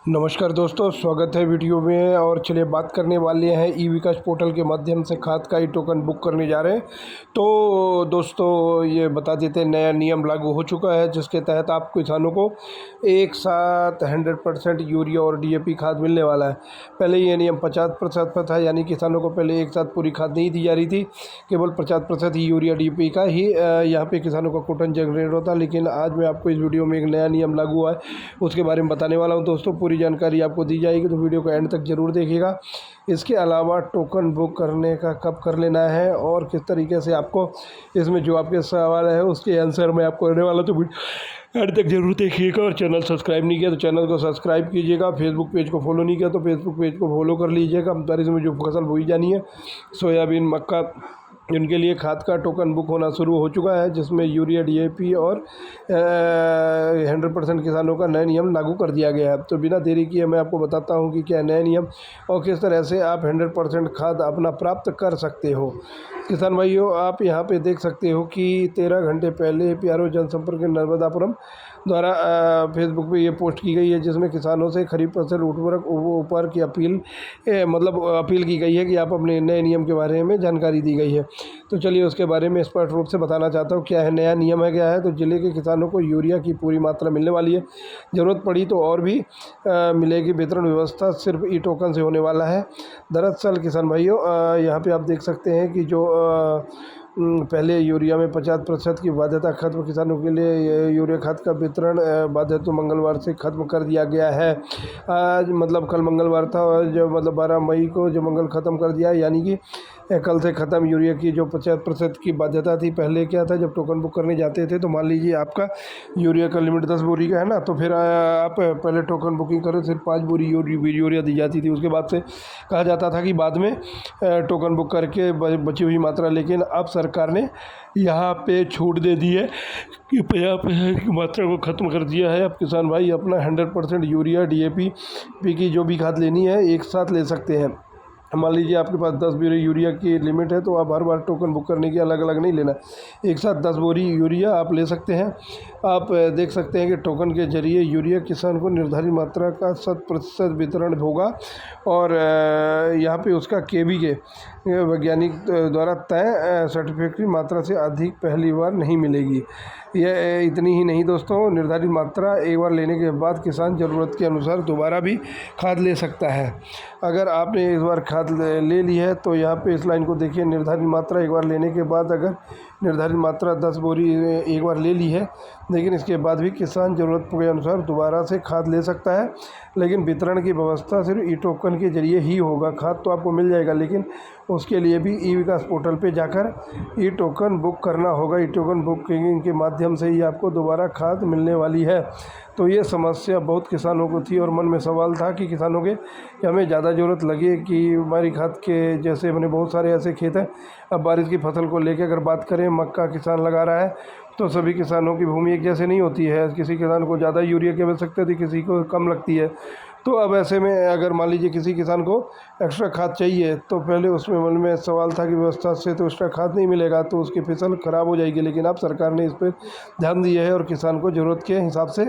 नमस्कार दोस्तों, स्वागत है वीडियो में। और चलिए बात करने वाले हैं ई विकास पोर्टल के माध्यम से खाद का ई टोकन बुक करने जा रहे हैं। तो दोस्तों ये बता देते हैं, नया नियम लागू हो चुका है जिसके तहत आप किसानों को एक साथ 100% यूरिया और डीएपी खाद मिलने वाला है। पहले ये नियम 50% पर था, यानी किसानों को पहले एक साथ पूरी खाद नहीं दी जा रही थी, केवल 50% ही यूरिया डीएपी का ही यहाँ पे किसानों का कोटन जनरेट होता। लेकिन आज मैं आपको इस वीडियो में एक नया नियम लागू हुआ है उसके बारे में बताने वाला हूँ। दोस्तों पूरी जानकारी आपको दी जाएगी, तो वीडियो को एंड तक जरूर देखिएगा। इसके अलावा टोकन बुक करने का कब कर लेना है और किस तरीके से आपको इसमें जो आपके सवाल है उसके आंसर मैं आपको करने वाला, तो एंड तक जरूर देखिएगा। और चैनल सब्सक्राइब नहीं किया तो चैनल को सब्सक्राइब कीजिएगा। फेसबुक पेज को फॉलो नहीं किया तो फेसबुक पेज को फॉलो कर लीजिएगा। बारिश में जो फसल बोई जानी है, सोयाबीन, मक्का, इनके लिए खाद का टोकन बुक होना शुरू हो चुका है, जिसमें यूरिया, डीएपी और 100% किसानों का नया नियम लागू कर दिया गया है। तो बिना देरी किए मैं आपको बताता हूं कि क्या नया नियम और किस तरह से आप 100% खाद अपना प्राप्त कर सकते हो। किसान भाइयों, आप यहां पे देख सकते हो कि 13 घंटे पहले पीआरओ जनसंपर्क नर्मदापुरम द्वारा फेसबुक पे ये पोस्ट की गई है, जिसमें किसानों से खरीफ फसल उर्वरक ऊपर की अपील की गई है कि आप अपने नए नियम के बारे में जानकारी दी गई है। तो चलिए उसके बारे में स्पष्ट रूप से बताना चाहता हूँ क्या है नया नियम है, क्या है। तो जिले के किसानों को यूरिया की पूरी मात्रा मिलने वाली है, ज़रूरत पड़ी तो और भी मिलेगी। वितरण व्यवस्था सिर्फ ई टोकन से होने वाला है। दरअसल किसान भाइयों, यहाँ पे आप देख सकते हैं कि जो पहले यूरिया में 50% की बाध्यता खत्म, किसानों के लिए यूरिया खाद का वितरण बाध्यता तो मंगलवार से खत्म कर दिया गया है। आज मतलब कल मंगलवार था, और जो मतलब 12 मई को जो मंगल ख़त्म कर दिया, यानी कि कल से ख़त्म यूरिया की जो 50% की बाध्यता थी। पहले क्या था, जब टोकन बुक करने जाते थे तो मान लीजिए आपका यूरिया का लिमिट 10 बोरी का है ना, तो फिर आप पहले टोकन बुकिंग करें, सिर्फ 5 बोरी यूरिया दी जाती थी। उसके बाद से कहा जाता था कि बाद में टोकन बुक करके बची हुई मात्रा। लेकिन अब सरकार ने यहाँ पे छूट दे दी है कि 50% की मात्रा को ख़त्म कर दिया है। अब किसान भाई अपना 100% यूरिया, डीएपी की जो भी खाद लेनी है एक साथ ले सकते हैं। मान लीजिए आपके पास 10 बोरी यूरिया की लिमिट है, तो आप हर बार टोकन बुक करने की अलग अलग नहीं लेना, एक साथ 10 बोरी यूरिया आप ले सकते हैं। आप देख सकते हैं कि टोकन के जरिए यूरिया किसान को निर्धारित मात्रा का 100% वितरण होगा, और यहाँ पे उसका केवी के वैज्ञानिक द्वारा तय सर्टिफिकेट की मात्रा से अधिक पहली बार नहीं मिलेगी। यह इतनी ही नहीं दोस्तों, निर्धारित मात्रा एक बार लेने के बाद किसान ज़रूरत के अनुसार दोबारा भी खाद ले सकता है। अगर आपने एक बार खाद ले ली है तो यहाँ पे इस लाइन को देखिए, निर्धारित मात्रा एक बार लेने के बाद, अगर निर्धारित मात्रा 10 बोरी एक बार ले ली है, लेकिन इसके बाद भी किसान ज़रूरत के अनुसार दोबारा से खाद ले सकता है। लेकिन वितरण की व्यवस्था सिर्फ ई टोकन के जरिए ही होगा। खाद तो आपको मिल जाएगा, लेकिन उसके लिए भी ई विकास पोर्टल पे जाकर ई टोकन बुक करना होगा। ई टोकन बुकिंग के माध्यम से ही आपको दोबारा खाद मिलने वाली है। तो ये समस्या बहुत किसानों को थी, और मन में सवाल था कि किसानों के कि हमें ज़्यादा ज़रूरत लगे कि हमारी खाद के, जैसे मैंने बहुत सारे ऐसे खेत हैं। अब बारिश की फसल को लेकर अगर बात करें, मक्का किसान लगा रहा है, तो सभी किसानों की भूमि एक जैसे नहीं होती है। किसी किसान को ज़्यादा यूरिया की आवश्यकता थी, किसी को कम लगती है। तो अब ऐसे में अगर मान लीजिए किसी किसान को एक्स्ट्रा खाद चाहिए, तो पहले उसमें मन में सवाल था कि व्यवस्था से तो एक्स्ट्रा खाद नहीं मिलेगा, तो उसकी फसल ख़राब हो जाएगी। लेकिन अब सरकार ने इस पर ध्यान दिया है और किसान को ज़रूरत के हिसाब से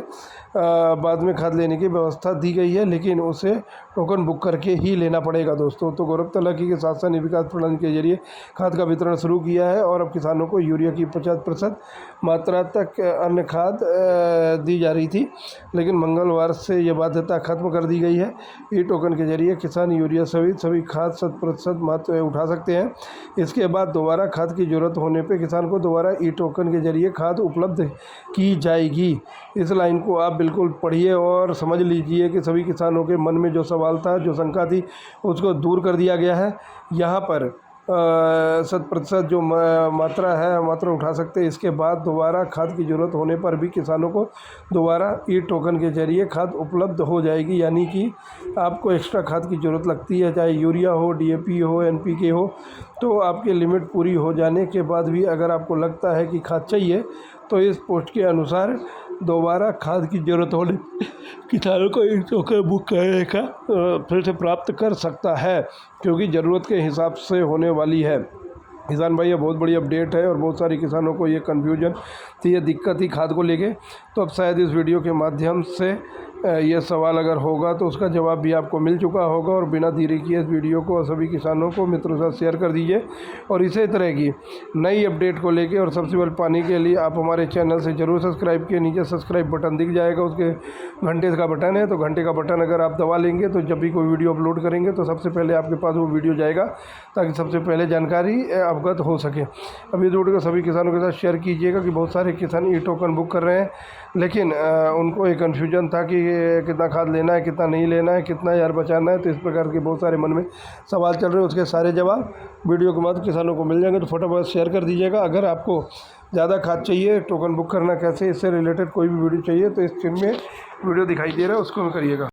बाद में खाद लेने की व्यवस्था दी गई है, लेकिन उसे टोकन बुक करके ही लेना पड़ेगा दोस्तों। तो गौरतलब है कि शासन ने विकास प्रणाली के जरिए खाद का वितरण शुरू किया है, और अब किसानों को यूरिया की 50% मात्रा तक अन्य खाद दी जा रही थी, लेकिन मंगलवार से ये बाध्यता खत्म कर दी गई है। ई टोकन के जरिए किसान यूरिया सहित सभी खाद 100% मात्रा उठा सकते हैं। इसके बाद दोबारा खाद की ज़रूरत होने पर किसान को दोबारा ई टोकन के जरिए खाद उपलब्ध की जाएगी। इस लाइन को आप बिल्कुल पढ़िए और समझ लीजिए कि सभी किसानों के मन में जो सवाल था, जो शंका थी, उसको दूर कर दिया गया है। यहाँ पर 100% जो मात्रा है, मात्रा उठा सकते हैं। इसके बाद दोबारा खाद की ज़रूरत होने पर भी किसानों को दोबारा ई टोकन के जरिए खाद उपलब्ध हो जाएगी। यानी कि आपको एक्स्ट्रा खाद की ज़रूरत लगती है, चाहे यूरिया हो, डीएपी हो, एनपीके हो, तो आपकी लिमिट पूरी हो जाने के बाद भी अगर आपको लगता है कि खाद चाहिए, तो इस पोस्ट के अनुसार दोबारा खाद की ज़रूरत होने किसानों को ई टोकन बुक करने का फिर से प्राप्त कर सकता है, क्योंकि ज़रूरत के हिसाब से होने वाली है। किसान भाई ये बहुत बड़ी अपडेट है, और बहुत सारे किसानों को ये कन्फ्यूजन थी, ये दिक्कत थी खाद को लेके। तो अब शायद इस वीडियो के माध्यम से ये सवाल अगर होगा तो उसका जवाब भी आपको मिल चुका होगा। और बिना देरी किए इस वीडियो को सभी किसानों को मित्रों के साथ शेयर कर दीजिए। और इसी तरह की नई अपडेट को लेके और सबसे पहले पाने के लिए आप हमारे चैनल से ज़रूर सब्सक्राइब किए। नीचे सब्सक्राइब बटन दिख जाएगा, उसके घंटे का बटन है, तो घंटे का बटन अगर आप दबा लेंगे तो जब भी कोई वीडियो अपलोड करेंगे तो सबसे पहले आपके पास वो वीडियो जाएगा, ताकि सबसे पहले जानकारी अवगत हो सके। अब इस वीडियो को सभी किसानों के साथ शेयर कीजिएगा कि बहुत सारे किसान ई टोकन बुक कर रहे हैं, लेकिन उनको एक कन्फ्यूजन था कि कितना खाद लेना है, कितना नहीं लेना है, कितना यार बचाना है। तो इस प्रकार के बहुत सारे मन में सवाल चल रहे हैं, उसके सारे जवाब वीडियो के बाद किसानों को मिल जाएंगे। तो फटाफट शेयर कर दीजिएगा। अगर आपको ज़्यादा खाद चाहिए, टोकन बुक करना कैसे, इससे रिलेटेड कोई भी वीडियो चाहिए तो इस स्क्रीन में वीडियो दिखाई दे रहा है, उसको करिएगा।